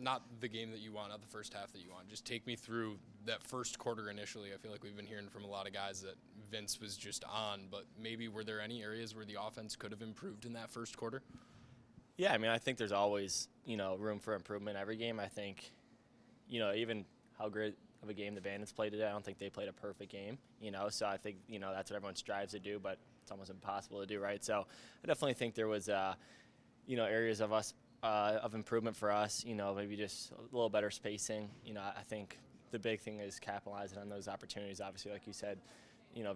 not the game that you want, not the first half that you want. Just take me through that first quarter initially. I feel like we've been hearing from a lot of guys that Vince was just on, but maybe were there any areas where the offense could have improved in that first quarter? Yeah, I mean, I think there's always, room for improvement every game. I think, even how great of a game the Bandits played today, I don't think they played a perfect game, so I think, that's what everyone strives to do, but it's almost impossible to do, right? So I definitely think there was, areas of improvement for us, maybe just a little better spacing. I think the big thing is capitalizing on those opportunities. Obviously, like you said,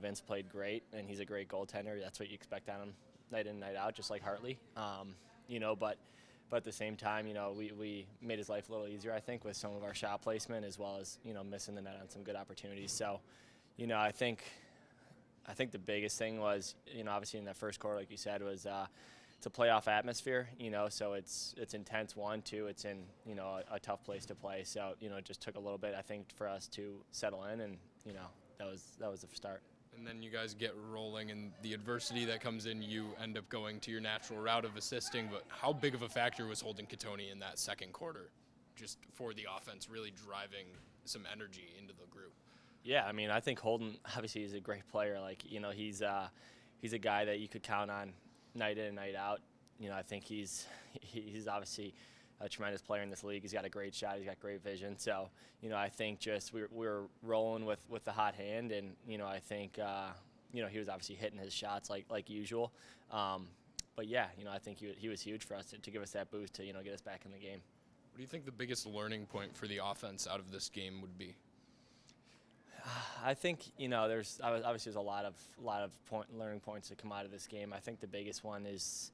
Vince played great, and he's a great goaltender. That's what you expect on him night in, night out, just like Hartley. But at the same time, we made his life a little easier, I think, with some of our shot placement as well as, missing the net on some good opportunities. So, I think the biggest thing was, obviously in that first quarter, like you said, was it's a playoff atmosphere, so it's intense. One, two, it's in, a tough place to play. So, it just took a little bit, I think, for us to settle in, and, that was the start. And then you guys get rolling, and the adversity that comes in, you end up going to your natural route of assisting. But how big of a factor was Holden Catoni in that second quarter, just for the offense, really driving some energy into the group? Yeah, I mean, I think Holden, obviously, is a great player. Like, he's a guy that you could count on night in and night out. I think he's obviously a tremendous player in this league. He's got a great shot. He's got great vision. So, I think just we're rolling with the hot hand, and I think he was obviously hitting his shots like usual. But yeah, I think he was huge for us to give us that boost to get us back in the game. What do you think the biggest learning point for the offense out of this game would be? I think there's obviously a lot of learning points that come out of this game. I think the biggest one is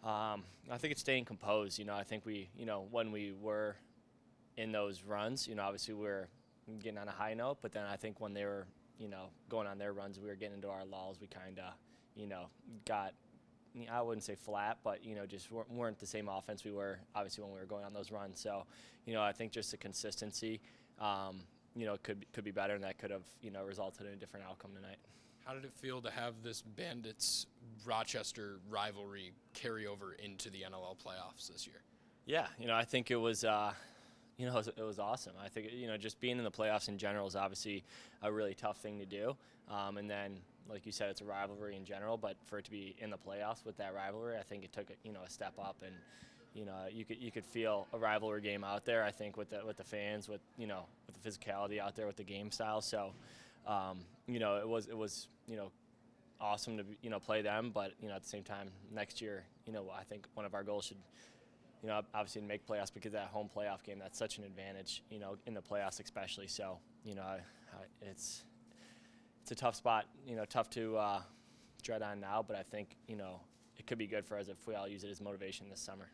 I think it's staying composed. I think we when we were in those runs, obviously we were getting on a high note, but then I think when they were going on their runs, we were getting into our lulls. We kind of got, I wouldn't say flat, but just weren't the same offense we were obviously when we were going on those runs. So I think just the consistency. Could be better, and that could have, resulted in a different outcome tonight. How did it feel to have this Bandits-Rochester rivalry carry over into the NLL playoffs this year? Yeah, I think it was, it was awesome. I think, just being in the playoffs in general is obviously a really tough thing to do. And then, like you said, it's a rivalry in general, but for it to be in the playoffs with that rivalry, I think it took, a step up, and you could feel a rivalry game out there. I think with the fans, with with the physicality out there, with the game style. So, it was awesome to play them. But at the same time, next year, I think one of our goals should, obviously make playoffs, because that home playoff game, that's such an advantage, in the playoffs especially. So, it's a tough spot, tough to tread on now. But I think it could be good for us if we all use it as motivation this summer.